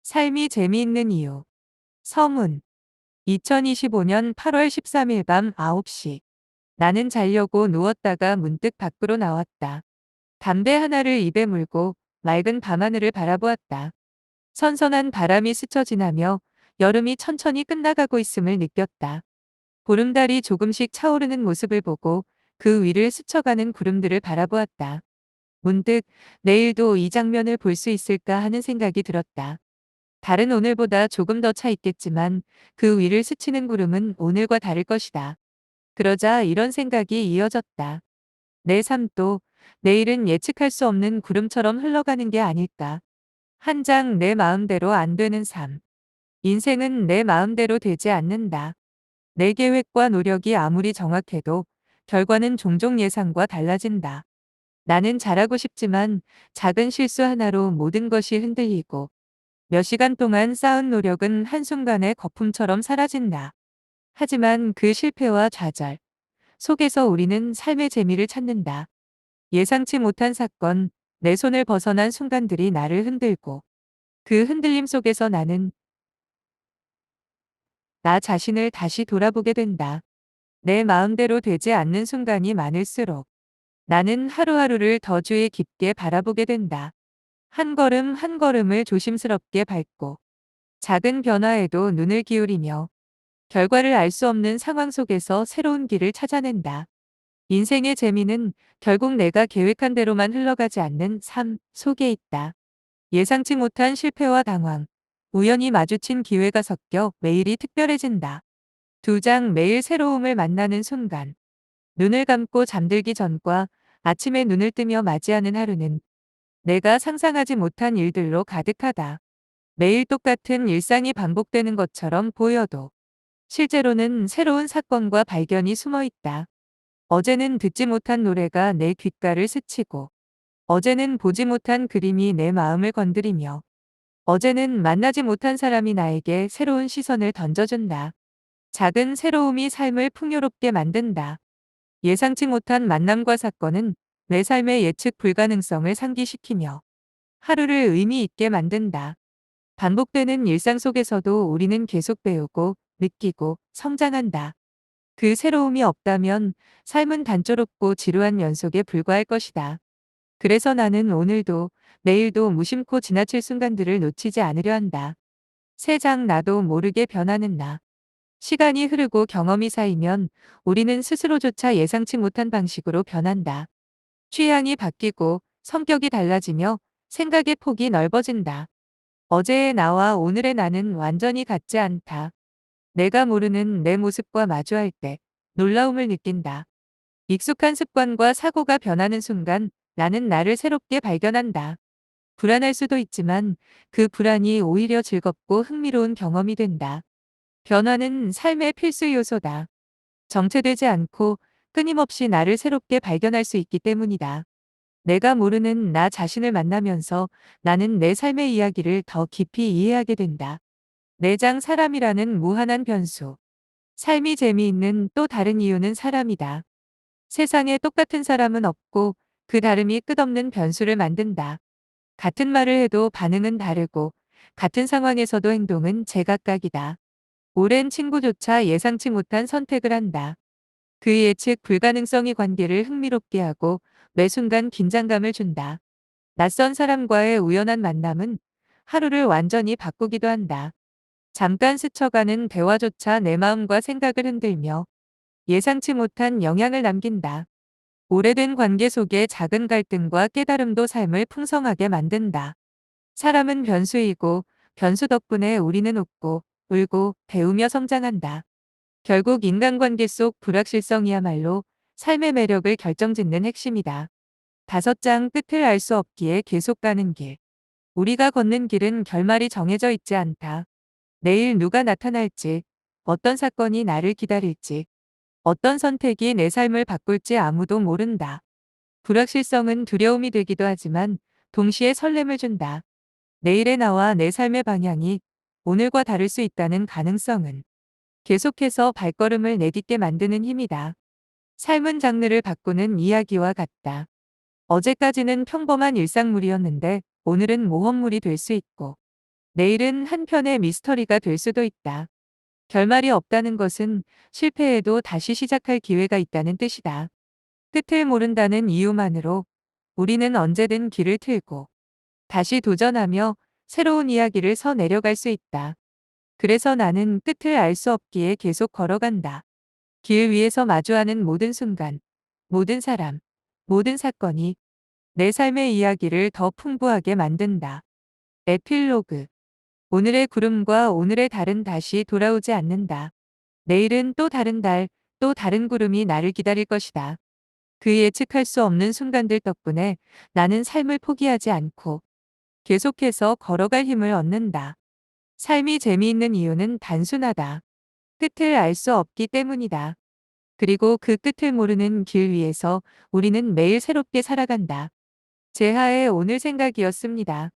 삶이 재미있는 이유. 서문. 2025년 8월 13일 밤 9시. 나는 자려고 누웠다가 문득 밖으로 나왔다. 담배 하나를 입에 물고 맑은 밤하늘을 바라보았다. 선선한 바람이 스쳐 지나며 여름이 천천히 끝나가고 있음을 느꼈다. 보름달이 조금씩 차오르는 모습을 보고 그 위를 스쳐가는 구름들을 바라보았다. 문득 내일도 이 장면을 볼 수 있을까 하는 생각이 들었다. 달은 오늘보다 조금 더 차 있겠지만 그 위를 스치는 구름은 오늘과 다를 것이다. 그러자 이런 생각이 이어졌다. 내 삶도 내일은 예측할 수 없는 구름처럼 흘러가는 게 아닐까. 한 장 내 마음대로 안 되는 삶. 인생은 내 마음대로 되지 않는다. 내 계획과 노력이 아무리 정확해도 결과는 종종 예상과 달라진다. 나는 잘하고 싶지만 작은 실수 하나로 모든 것이 흔들리고 몇 시간 동안 쌓은 노력은 한순간에 거품처럼 사라진다. 하지만 그 실패와 좌절 속에서 우리는 삶의 재미를 찾는다. 예상치 못한 사건, 내 손을 벗어난 순간들이 나를 흔들고 그 흔들림 속에서 나는 나 자신을 다시 돌아보게 된다. 내 마음대로 되지 않는 순간이 많을수록 나는 하루하루를 더 주의 깊게 바라보게 된다. 한 걸음 한 걸음을 조심스럽게 밟고 작은 변화에도 눈을 기울이며 결과를 알 수 없는 상황 속에서 새로운 길을 찾아낸다. 인생의 재미는 결국 내가 계획한 대로만 흘러가지 않는 삶 속에 있다. 예상치 못한 실패와 당황, 우연히 마주친 기회가 섞여 매일이 특별해진다. 두 장 매일 새로움을 만나는 순간, 눈을 감고 잠들기 전과 아침에 눈을 뜨며 맞이하는 하루는 내가 상상하지 못한 일들로 가득하다. 매일 똑같은 일상이 반복되는 것처럼 보여도 실제로는 새로운 사건과 발견이 숨어 있다. 어제는 듣지 못한 노래가 내 귓가를 스치고, 어제는 보지 못한 그림이 내 마음을 건드리며, 어제는 만나지 못한 사람이 나에게 새로운 시선을 던져준다. 작은 새로움이 삶을 풍요롭게 만든다. 예상치 못한 만남과 사건은 내 삶의 예측 불가능성을 상기시키며 하루를 의미 있게 만든다. 반복되는 일상 속에서도 우리는 계속 배우고, 느끼고, 성장한다. 그 새로움이 없다면 삶은 단조롭고 지루한 연속에 불과할 것이다. 그래서 나는 오늘도 내일도 무심코 지나칠 순간들을 놓치지 않으려 한다. 새 장 나도 모르게 변하는 나. 시간이 흐르고 경험이 쌓이면 우리는 스스로조차 예상치 못한 방식으로 변한다. 취향이 바뀌고 성격이 달라지며 생각의 폭이 넓어진다. 어제의 나와 오늘의 나는 완전히 같지 않다. 내가 모르는 내 모습과 마주할 때 놀라움을 느낀다. 익숙한 습관과 사고가 변하는 순간 나는 나를 새롭게 발견한다. 불안할 수도 있지만 그 불안이 오히려 즐겁고 흥미로운 경험이 된다. 변화는 삶의 필수 요소다. 정체되지 않고 끊임없이 나를 새롭게 발견할 수 있기 때문이다. 내가 모르는 나 자신을 만나면서 나는 내 삶의 이야기를 더 깊이 이해하게 된다. 내장 사람이라는 무한한 변수. 삶이 재미있는 또 다른 이유는 사람이다. 세상에 똑같은 사람은 없고 그 다름이 끝없는 변수를 만든다. 같은 말을 해도 반응은 다르고 같은 상황에서도 행동은 제각각이다. 오랜 친구조차 예상치 못한 선택을 한다. 그 예측 불가능성이 관계를 흥미롭게 하고 매 순간 긴장감을 준다. 낯선 사람과의 우연한 만남은 하루를 완전히 바꾸기도 한다. 잠깐 스쳐가는 대화조차 내 마음과 생각을 흔들며 예상치 못한 영향을 남긴다. 오래된 관계 속의 작은 갈등과 깨달음도 삶을 풍성하게 만든다. 사람은 변수이고 변수 덕분에 우리는 웃고 울고 배우며 성장한다. 결국 인간관계 속 불확실성이야말로 삶의 매력을 결정짓는 핵심이다. 다섯 장 끝을 알 수 없기에 계속 가는 길. 우리가 걷는 길은 결말이 정해져 있지 않다. 내일 누가 나타날지, 어떤 사건이 나를 기다릴지, 어떤 선택이 내 삶을 바꿀지 아무도 모른다. 불확실성은 두려움이 되기도 하지만 동시에 설렘을 준다. 내일의 나와 내 삶의 방향이 오늘과 다를 수 있다는 가능성은 계속해서 발걸음을 내딛게 만드는 힘이다. 삶은 장르를 바꾸는 이야기와 같다. 어제까지는 평범한 일상물이었는데 오늘은 모험물이 될 수 있고 내일은 한편의 미스터리가 될 수도 있다. 결말이 없다는 것은 실패해도 다시 시작할 기회가 있다는 뜻이다. 끝을 모른다는 이유만으로 우리는 언제든 길을 틀고 다시 도전하며 새로운 이야기를 서 내려갈 수 있다. 그래서 나는 끝을 알 수 없기에 계속 걸어간다. 길 위에서 마주하는 모든 순간, 모든 사람, 모든 사건이 내 삶의 이야기를 더 풍부하게 만든다. 에필로그. 오늘의 구름과 오늘의 달은 다시 돌아오지 않는다. 내일은 또 다른 달, 또 다른 구름이 나를 기다릴 것이다. 그 예측할 수 없는 순간들 덕분에 나는 삶을 포기하지 않고 계속해서 걸어갈 힘을 얻는다. 삶이 재미있는 이유는 단순하다. 끝을 알 수 없기 때문이다. 그리고 그 끝을 모르는 길 위에서 우리는 매일 새롭게 살아간다. 제하의 오늘 생각이었습니다.